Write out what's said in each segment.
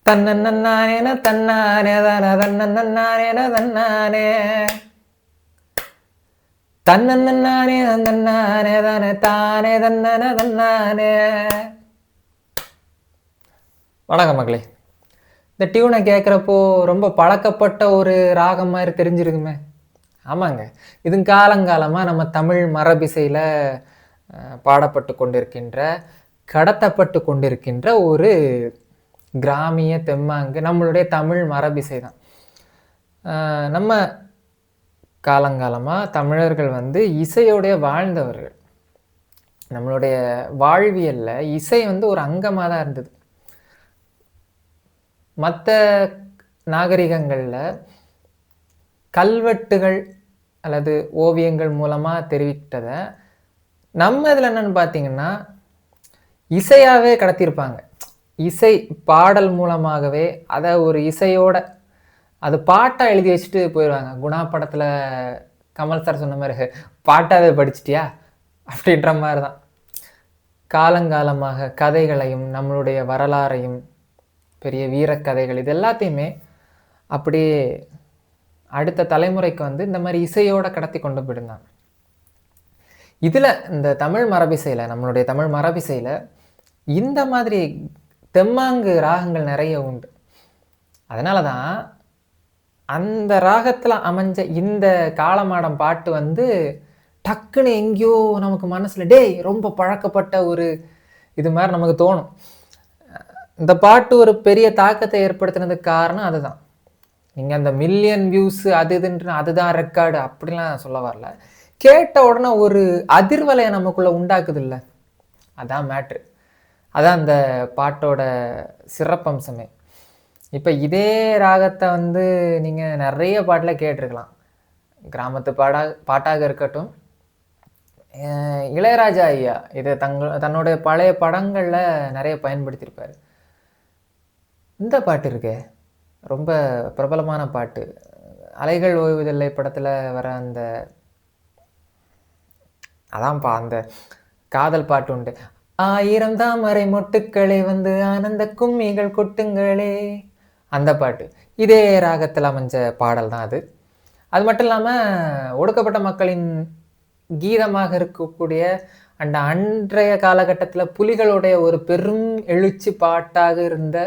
தன்னன்னானேன தன்னானே தான தன்னன்னானேன தன்னானே தன்னன்னானே தன்னானே தானே தானே தன்னன தன்னானே. வணக்கம் மக்களே. இந்த டியூனை கேட்குறப்போ ரொம்ப பழக்கப்பட்ட ஒரு ராகம் மாதிரி தெரிஞ்சிருக்குமே. ஆமாங்க, இது காலங்காலமாக நம்ம தமிழ் மரபிசையில் பாடப்பட்டு கொண்டிருக்கின்ற, கடத்தப்பட்டு கொண்டிருக்கின்ற ஒரு கிராமிய தெம்மாங்கு நம்மளுடைய தமிழ் மரபிசை தான். நம்ம காலங்காலமாக தமிழர்கள் இசையோடைய வாழ்ந்தவர்கள். நம்மளுடைய வாழ்வியலில் இசை ஒரு அங்கமாக தான் இருந்தது. மற்ற நாகரிகங்களில் கல்வெட்டுகள் அல்லது ஓவியங்கள் மூலமாக தெரிவித்ததை நம்ம இதில் என்னென்னு பார்த்தீங்கன்னா இசையாகவே கடத்தியிருப்பாங்க. இசை பாடல் மூலமாகவே அதை ஒரு இசையோட அது பாட்டாக எழுதி வச்சுட்டு போயிடுவாங்க. குணா படத்தில் கமல் சார் சொன்ன மாதிரி பாட்டாகவே படிச்சிட்டியா அப்படின்ற மாதிரி தான். காலங்காலமாக கதைகளையும் நம்மளுடைய வரலாறையும் பெரிய வீரக்கதைகள் இது எல்லாத்தையுமே அப்படியே அடுத்த தலைமுறைக்கு இந்த மாதிரி இசையோடு கடத்தி கொண்டு போயிருந்தாங்க. இதில் இந்த தமிழ் மரபிசையில், நம்மளுடைய தமிழ் மரபிசையில் இந்த மாதிரி தெம்மாங்கு ராகங்கள் நிறைய உண்டு. அதனால தான் அந்த ராகத்தில் அமைஞ்ச இந்த காளமாடம் பாட்டு டக்குன்னு எங்கேயோ நமக்கு மனசில் ரொம்ப பழக்கப்பட்ட ஒரு இது மாதிரி நமக்கு தோணும். இந்த பாட்டு ஒரு பெரிய தாக்கத்தை ஏற்படுத்தினதுக்கு காரணம் அதுதான். நீங்கள் அந்த மில்லியன் வியூஸு அது இதுன்ற அதுதான் ரெக்கார்டு அப்படிலாம் சொல்ல வரல. கேட்ட உடனே ஒரு அதிர்வலையை நமக்குள்ளே உண்டாக்குது இல்லை, அதான் மேட்ரு. அதான் அந்த பாட்டோட சிறப்பம்சமே. இப்போ இதே ராகத்தை நீங்கள் நிறைய பாட்டில் கேட்டிருக்கலாம். கிராமத்து பாட்டாக இருக்கட்டும், இளையராஜா ஐயா இதை தன்னுடைய பழைய படங்களில் நிறைய பயன்படுத்தியிருப்பார். இந்த பாட்டு இருக்கே, ரொம்ப பிரபலமான பாட்டு, அலைகள் ஓய்வுதில்லை படத்தில் வர அதான்ப்பா அந்த காதல் பாட்டு உண்டு. 1000 தாமரை மொட்டுக்களே ஆனந்த கும்மிகள் கொட்டுங்களே, அந்த பாட்டு இதே ராகத்தில் அமைஞ்ச பாடல் தான் அது. அது மட்டும் இல்லாமல் ஒடுக்கப்பட்ட மக்களின் கீதமாக இருக்கக்கூடிய அன்றைய காலகட்டத்தில் புலிகளுடைய ஒரு பெரும் எழுச்சி பாட்டாக இருந்த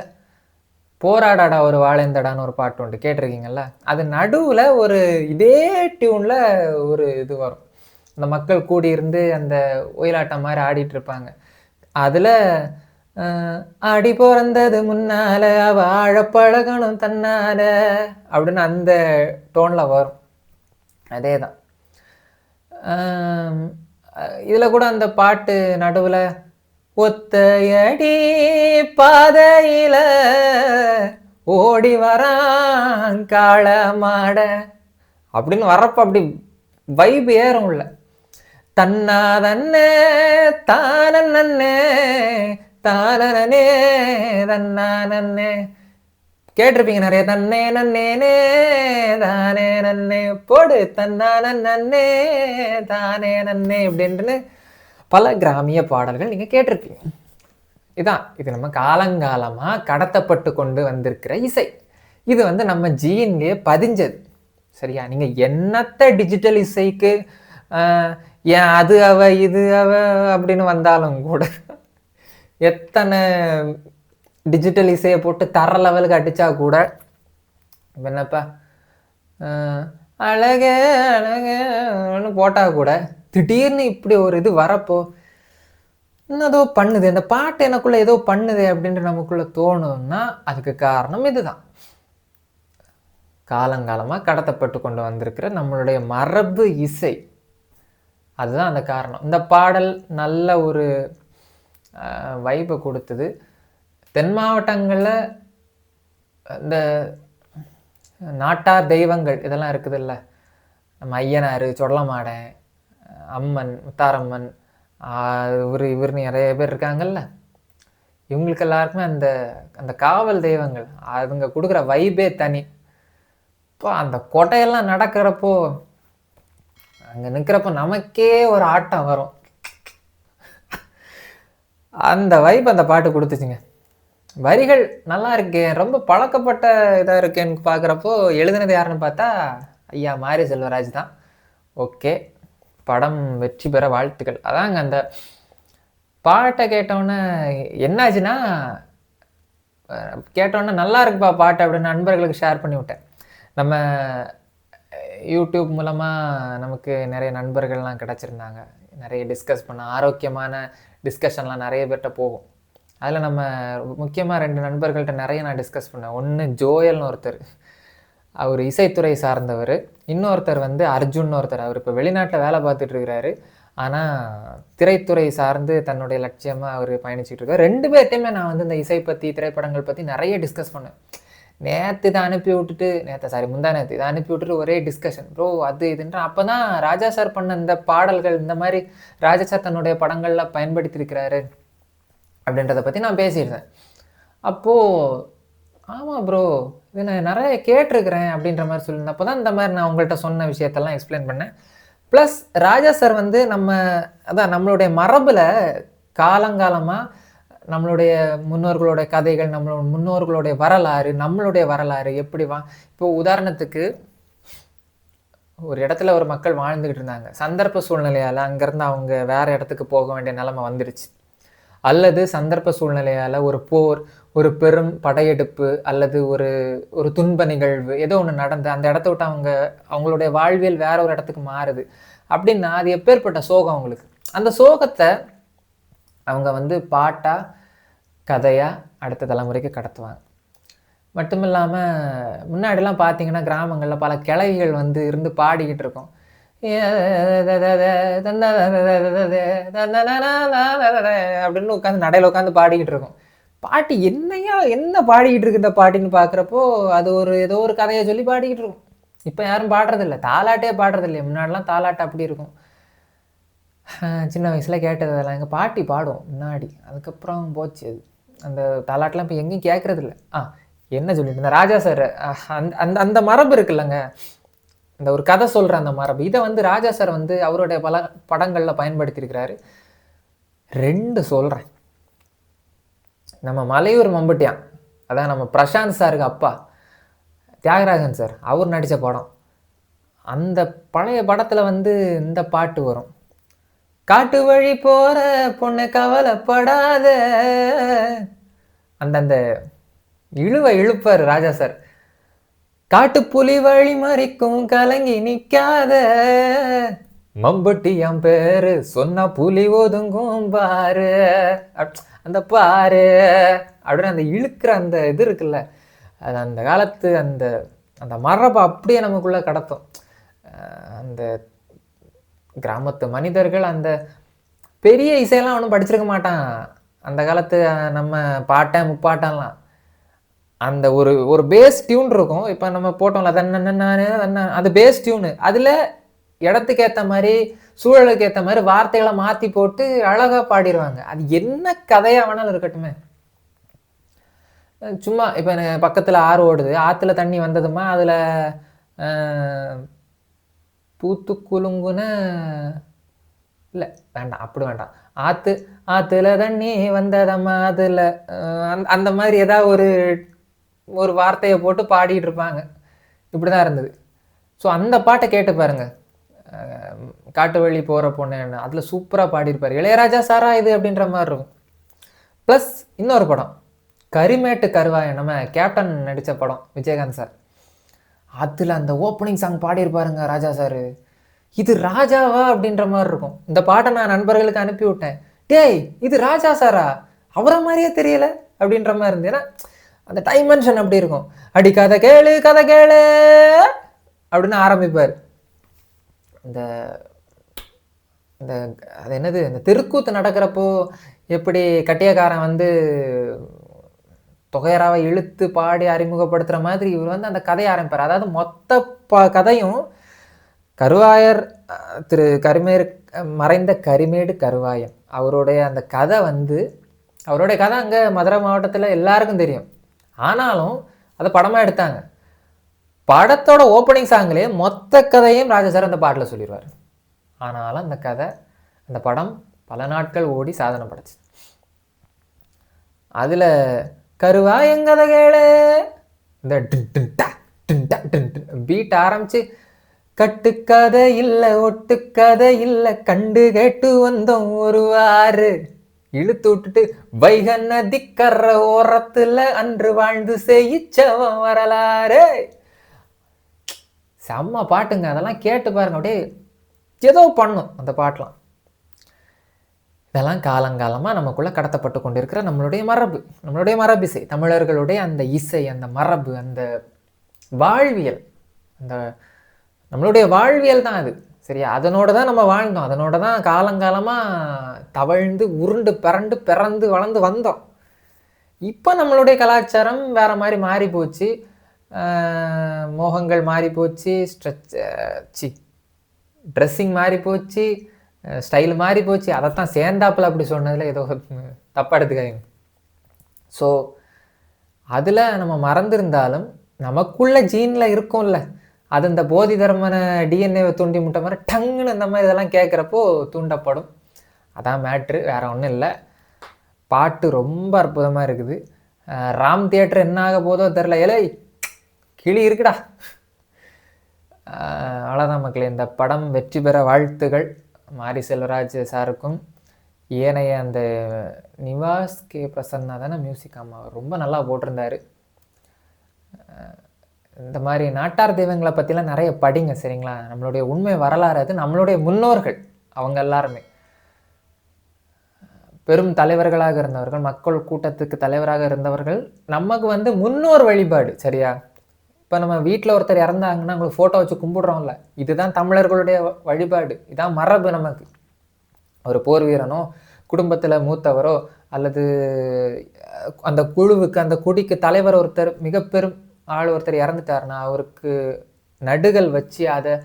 போராடாடா ஒரு வாழேந்தடான்னு ஒரு பாட்டு உண்டு, கேட்டிருக்கீங்கல்ல? அது நடுவில் ஒரு இதே டியூனில் ஒரு இது வரும். அந்த மக்கள் கூடியிருந்து அந்த ஒயிலாட்டம் மாதிரி ஆடிட்டு இருப்பாங்க. அதில் அடி பிறந்தது முன்னால வாழ பழகணும் தன்னால அப்படின்னு அந்த டோனில் வரும். அதே தான் இதில் கூட அந்த பாட்டு நடுவில் ஒத்தையடி பாதையில ஓடி வரான் காளமாட அப்படின்னு வர்றப்ப அப்படி வைப் ஏறும் உள்ள. தன்னாதன்னே தானே தானே தன்னானே கேட்டிருப்பீங்க நிறைய. தன்னே நன்னேனே தானே நன்னே போடு தன்னானே தானே நன்னே அப்படின்ட்டு பல கிராமிய பாடல்கள் நீங்கள் கேட்டிருப்பீங்க. இது நம்ம காலங்காலமாக கடத்தப்பட்டு கொண்டு வந்திருக்கிற இசை. இது நம்ம ஜீன்லேயே பதிஞ்சது. சரியா? நீங்கள் என்னத்த டிஜிட்டல் இசைக்கு ஏன் அது அவ இது அவ அப்படின்னு வந்தாலும் கூட, எத்தனை டிஜிட்டல் இசையை போட்டு தர லெவலுக்கு அடித்தா கூட, என்னப்பா அழகே அழகேன்னு போட்டால் கூட திடீர்னு இப்படி ஒரு இது வரப்போ ஏதோ பண்ணுது, அந்த பாட்டு எனக்குள்ளே ஏதோ பண்ணுது அப்படின்ட்டு நமக்குள்ளே தோணும்னா அதுக்கு காரணம் இதுதான். காலங்காலமாக கடத்தப்பட்டு கொண்டு வந்திருக்கிற நம்மளுடைய மரபு இசை, அதுதான் அந்த காரணம். இந்த பாடல் நல்ல ஒரு வைப்பை கொடுத்தது. தென் மாவட்டங்களில் இந்த நாட்டார் தெய்வங்கள் இதெல்லாம் இருக்குது இல்லை, நம்ம ஐயனார், சொடலமாடன், அம்மன், முத்தாரம்மன், இவர் நிறைய பேர் இருக்காங்கல்ல, இவங்களுக்கு எல்லாருக்குமே அந்த அந்த காவல் தெய்வங்கள் அதுங்க கொடுக்குற வைபே தனி. இப்போ அந்த கொடையெல்லாம் நடக்கிறப்போ அங்கே நிற்கிறப்போ நமக்கே ஒரு ஆட்டம் வரும். அந்த வைப் அந்த பாட்டு கொடுத்துச்சுங்க. வரிகள் நல்லா இருக்கு, ரொம்ப பழக்கப்பட்ட இதாக இருக்குன்னு பார்க்குறப்போ எழுதுனது யாருன்னு பார்த்தா ஐயா மாரி செல்வராஜ் தான். ஓகே, படம் வெற்றி பெற வாழ்த்துக்கள். அதாங்க அந்த பாட்டை கேட்டோன்னே என்னாச்சுன்னா, கேட்டோன்னே நல்லா இருக்குப்பா பாட்டு அப்படின்னு நண்பர்களுக்கு ஷேர் பண்ணி விட்டேன். நம்ம யூடியூப் மூலமாக நமக்கு நிறைய நண்பர்கள்லாம் கிடச்சிருந்தாங்க. நிறைய டிஸ்கஸ் பண்ண ஆரோக்கியமான டிஸ்கஷன்லாம் நிறைய பேர்கிட்ட போகும். அதில் நம்ம முக்கியமாக 2 நண்பர்கள்ட்ட நிறைய நான் டிஸ்கஸ் பண்ணேன். ஒன்று ஜோயல்னு ஒருத்தர், அவர் இசைத்துறை சார்ந்தவர். இன்னொருத்தர் வந்து அர்ஜுன்னு ஒருத்தர், அவர் இப்போ வெளிநாட்டில் வேலை பார்த்துட்ருக்கிறாரு. ஆனால் திரைத்துறை சார்ந்து தன்னுடைய லட்சியமாக அவர் பயணிச்சுட்டு இருக்கார். 2 பேர்ட்டையுமே நான் வந்து இந்த இசை பற்றி, திரைப்படங்கள் பற்றி நிறைய டிஸ்கஸ் பண்ணேன். நேற்று இதை அனுப்பி விட்டுட்டு முந்தா நேற்று இதை அனுப்பி விட்டுட்டு ஒரே டிஸ்கஷன், ப்ரோ அது இதுன்ற. அப்போ தான் ராஜா சார் பண்ண இந்த பாடல்கள், இந்த மாதிரி ராஜா சார் தன்னுடைய படங்களில் பயன்படுத்தியிருக்கிறாரு அப்படின்றத பற்றி நான் பேசியிருந்தேன். அப்போது ஆமாம் ப்ரோ, இது நான் நிறைய கேட்டிருக்கிறேன் அப்படின்ற மாதிரி சொல்லியிருந்தேன். அப்போ தான் இந்த மாதிரி நான் உங்கள்கிட்ட சொன்ன விஷயத்தெல்லாம் எக்ஸ்பிளைன் பண்ணேன். ப்ளஸ் ராஜா சார் வந்து நம்மளுடைய மரபில் காலங்காலமாக நம்மளுடைய முன்னோர்களுடைய கதைகள், நம்மளோட முன்னோர்களுடைய வரலாறு, நம்மளுடைய வரலாறு எப்படி இப்போ உதாரணத்துக்கு ஒரு இடத்துல ஒரு மக்கள் வாழ்ந்துக்கிட்டு இருந்தாங்க. சந்தர்ப்ப சூழ்நிலையால் அங்கேருந்து அவங்க வேறு இடத்துக்கு போக வேண்டிய நிலைமை வந்துடுச்சு. அல்லது சந்தர்ப்ப சூழ்நிலையால் ஒரு போர், ஒரு பெரும் படையெடுப்பு, அல்லது ஒரு துன்ப நிகழ்வு ஏதோ ஒன்று நடந்து அந்த இடத்த விட்டு அவங்களுடைய வாழ்வியல் வேற ஒரு இடத்துக்கு மாறுது அப்படின்னா அது எப்பேற்பட்ட சோகம் அவங்களுக்கு. அந்த சோகத்தை அவங்க வந்து பாட்டாக, கதையாக அடுத்த தலைமுறைக்கு கடத்துவாங்க. மட்டும் இல்லாமல் முன்னாடிலாம் பார்த்தீங்கன்னா கிராமங்களில் பல கிளைகள் வந்து இருந்து பாடிக்கிட்டு இருக்கோம். அப்படின்னு உட்காந்து நடையில் உட்காந்து பாடிக்கிட்டு இருக்கோம். பாட்டு என்ன பாடிக்கிட்டு இருக்கு இந்த பாட்டின்னு பார்க்குறப்போ அது ஏதோ ஒரு கதையை சொல்லி பாடிக்கிட்டு இருக்கும். இப்போ யாரும் பாடுறதில்ல, தாலாட்டே பாடுறதில்லையே. முன்னாடிலாம் தாலாட்டு அப்படி இருக்கும். சின்ன வயசில் கேட்டது அதெல்லாம் எங்கள் பாட்டி பாடும் முன்னாடி. அதுக்கப்புறம் போச்சு அது. அந்த தாலாட்டெலாம் இப்போ எங்கேயும் கேட்குறதில்ல. என்ன சொல்லிட்டு இந்த ராஜா சார் அந்த அந்த மரபு இருக்குல்லங்க, இந்த ஒரு கதை சொல்கிற அந்த மரபு, இதை வந்து ராஜா சார் வந்து அவருடைய பல படங்களில் பயன்படுத்தியிருக்கிறாரு. 2 சொல்கிறேன். நம்ம மலையூர் மம்பட்டியான், அதான் நம்ம பிரசாந்த் சாருக்கு அப்பா தியாகராஜன் சார், அவர் நடித்த படம். அந்த பழைய படத்தில் வந்து இந்த பாட்டு வரும். காட்டு வழி போகிற பொண்ணு கவலைப்படாத, அந்த இழுப்பார் ராஜா சார். காட்டு புலி வழி மறிக்கும் கலங்கி நிற்காத, மம்பட்டியான் பேரு சொன்னா புலி ஒதுங்கும் பாரு, அந்த பாரு அப்படின்னு அந்த இழுக்கிற அந்த இது இருக்குல்ல, அது அந்த காலத்து அந்த அந்த மரபை அப்படியே நமக்குள்ளே கடத்தும். அந்த கிராமத்து மனிதர்கள் அந்த பெரிய இசையெல்லாம் ஒன்றும் படிச்சிருக்க மாட்டான் அந்த காலத்து நம்ம பாட்டன் முப்பாட்டன்லாம். அந்த ஒரு பேஸ் டியூன் இருக்கும். இப்போ நம்ம போட்டோம்ல அந்த பேஸ் டியூனு, அதில் இடத்துக்கு ஏற்ற மாதிரி, சூழலுக்கு ஏற்ற மாதிரி வார்த்தைகளை மாற்றி போட்டு அழகாக பாடிடுவாங்க. அது என்ன கதையாக வேணாலும் இருக்கட்டுமே. சும்மா இப்போ பக்கத்தில் ஆறு ஓடுது, ஆற்றுல தண்ணி வந்ததுமா அதில் பூத்து குலுங்குன, இல்லை வேண்டாம் அப்படி வேண்டாம், ஆற்றுல தண்ணி வந்ததம்மா அதில், அந்த மாதிரி ஏதாவது ஒரு வார்த்தையை போட்டு பாடிட்டு இருப்பாங்க. இப்படி தான் இருந்தது. ஸோ அந்த பாட்டை கேட்டு பாருங்க, காட்டு வழி போகிற பொண்ணு, அதில் சூப்பராக பாடியிருப்பார். இளையராஜா சாரா இது அப்படின்ற மாதிரி இருக்கும். ப்ளஸ் இன்னொரு படம் கரிமேட்டு கருவாயன், நம்ம கேப்டன் நடித்த படம், விஜயகாந்த் சார். அதில் அந்த ஓப்பனிங் சாங் பாடியிருப்பாருங்க ராஜா சார். இது ராஜாவா அப்படின்ற மாதிரி இருக்கும். இந்த பாட்டை நான் நண்பர்களுக்கு அனுப்பி விட்டேன். டேய் இது ராஜா சாரா, அவரை மாதிரியே தெரியல அப்படின்ற மாதிரி இருந்து. ஏன்னா அந்த டைமென்ஷன் அப்படி இருக்கும். அடி கதை கேளு அப்படின்னு ஆரம்பிப்பார். இந்த அது என்னது, இந்த தெருக்கூத்து நடக்கிறப்போ எப்படி கட்டியக்காரன் வந்து தொகையராவை இழுத்து பாடி அறிமுகப்படுத்துகிற மாதிரி இவர் வந்து அந்த கதையை ஆரம்பிப்பார். அதாவது மொத்த கதையும் கருவாயர் மறைந்த கரிமேடு கருவாயன் அவருடைய அந்த கதை வந்து, அவருடைய கதை அங்கே மதுரை மாவட்டத்தில் எல்லாருக்கும் தெரியும். ஆனாலும் அதை படமாக எடுத்தாங்க. படத்தோட ஓப்பனிங் சாங்லேயே மொத்த கதையும் ராஜா சார் அந்த பாட்டில் சொல்லிடுவார். ஆனாலும் அந்த கதை, அந்த படம் பல நாட்கள் ஓடி சாதனை படைச்சு. அதில் கருவாயங்கதை கேளு, இந்த பீட் ஆரம்பிச்சு, கட்டுக்கதை இல்லை ஒட்டுக்கதை இல்லை கண்டு கேட்டு வந்தோம் ஒரு ஆறு, இழுத்து விட்டுட்டு வைக நதிக்கர ஓரத்துல அன்று வாழ்ந்து செய்யிச்சவன் வரலாறு. செம்ம பாட்டுங்க, அதெல்லாம் கேட்டு பாருங்க, அப்படியே ஏதோ பண்ணும் அந்த பாட்டெலாம். இதெல்லாம் காலங்காலமாக நமக்குள்ளே கடத்தப்பட்டு கொண்டிருக்கிற நம்மளுடைய மரபு, நம்மளுடைய மரபிசை, தமிழர்களுடைய அந்த இசை, அந்த மரபு, அந்த வாழ்வியல், அந்த நம்மளுடைய வாழ்வியல் தான் அது. சரியா? அதனோட தான் நம்ம வாழ்ந்தோம், அதனோட தான் காலங்காலமாக தவழ்ந்து உருண்டு பிறந்து வளர்ந்து வந்தோம். இப்போ நம்மளுடைய கலாச்சாரம் வேறு மாதிரி மாறி போச்சு, மோகங்கள் மாறி போச்சு, ட்ரெஸ்ஸிங் மாறி போச்சு, ஸ்டைல் மாறி போச்சு. அதைத்தான் சேர்ந்தாப்பில் அப்படி சொன்னதில் ஏதோ தப்பாக எடுத்துக்காங்க. ஸோ அதில் நம்ம மறந்துருந்தாலும் நமக்குள்ள ஜீனில் இருக்கும்ல, அது இந்த போதி தர்மன டிஎன்ஏவை தூண்டி முட்டை மாதிரி டங்குன்னு இந்த மாதிரி இதெல்லாம் கேட்குறப்போ தூண்டப்படும். அதான் மேட்ரு, வேறு ஒன்றும் இல்லை. பாட்டு ரொம்ப அற்புதமாக இருக்குது. ராம் தியேட்டர் என்ன ஆக போதோ தெரில, ஏலே கிளி இருக்குடா. அவ்வளோதான் மக்களே, இந்த படம் வெற்றி பெற வாழ்த்துகள். மாரி செல்வராஜ் சாருக்கும் ஏனைய அந்த நிவாஸ் கே பிரசன்னா தானே மியூசிக், ஆமாம் ரொம்ப நல்லா போட்டிருந்தார். இந்த மாதிரி நாட்டார் தெய்வங்களை பற்றிலாம் நிறைய படிங்க, சரிங்களா? நம்மளுடைய உண்மை வரலாறு அது. நம்மளுடைய முன்னோர்கள் அவங்க எல்லாருமே பெரும் தலைவர்களாக இருந்தவர்கள், மக்கள் கூட்டத்துக்கு தலைவராக இருந்தவர்கள். நமக்கு முன்னோர் வழிபாடு, சரியா? இப்போ நம்ம வீட்டில் ஒருத்தர் இறந்தாங்கன்னா அவங்களுக்கு ஃபோட்டோ வச்சு கும்பிடுறோம்ல, இதுதான் தமிழர்களுடைய வழிபாடு, இதான் மரபு நமக்கு. ஒரு போர் வீரனோ, குடும்பத்தில் மூத்தவரோ, அல்லது அந்த குழுவுக்கு அந்த குடிக்கு தலைவர் ஒருத்தர், மிக பெரும் ஆள் ஒருத்தர் இறந்துட்டாருன்னா அவருக்கு நடுகள் வச்சு அதை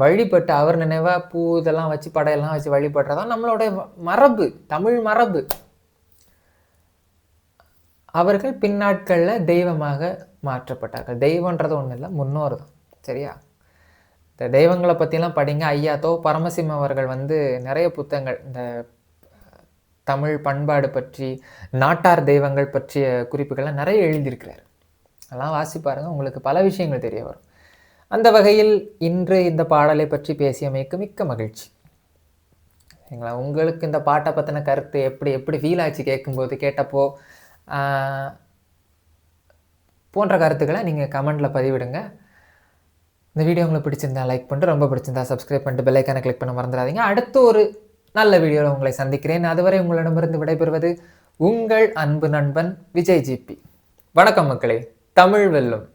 வழிபட்டு அவர் நினைவாக பூ இதெல்லாம் வச்சு படையெல்லாம் வச்சு வழிபடுறதான் நம்மளுடைய மரபு, தமிழ் மரபு. அவர்கள் பின்னாட்களில் தெய்வமாக மாற்றப்பட்டார்கள். தெய்வன்றது ஒன்றும் இல்லை, முன்னோர் தான், சரியா? இந்த தெய்வங்களை பற்றிலாம் படிங்க. ஐயா தோ பரமசிம்ம அவர்கள் நிறைய புத்தகங்கள் இந்த தமிழ் பண்பாடு பற்றி, நாட்டார் தெய்வங்கள் பற்றிய குறிப்புகள்லாம் நிறைய எழுதியிருக்கிறார். அதெல்லாம் வாசி பாருங்கள், உங்களுக்கு பல விஷயங்கள் தெரிய வரும். அந்த வகையில் இன்று இந்த பாடலை பற்றி பேசியமைக்கு மிக்க மகிழ்ச்சி. சரிங்களா? உங்களுக்கு இந்த பாட்டை பற்றின கருத்து எப்படி ஃபீல் ஆச்சு கேட்கும்போது, கேட்டப்போ போன்ற கருத்துக்களை நீங்கள் கமெண்டில் பதிவிடுங்க. இந்த வீடியோ உங்களுக்கு பிடிச்சிருந்தா லைக் பண்ணிட்டு, ரொம்ப பிடிச்சிருந்தா சப்ஸ்கிரைப் பண்ணிட்டு பெல் ஐக்கானை கிளிக் பண்ண மறந்துடாதீங்க. அடுத்து ஒரு நல்ல வீடியோவில் உங்களை சந்திக்கிறேன். அதுவரை உங்களிடமிருந்து விடைபெறுவது உங்கள் அன்பு நண்பன் விஜய் ஜிபி. வணக்கம் மக்களே, தமிழ் வெல்லும்.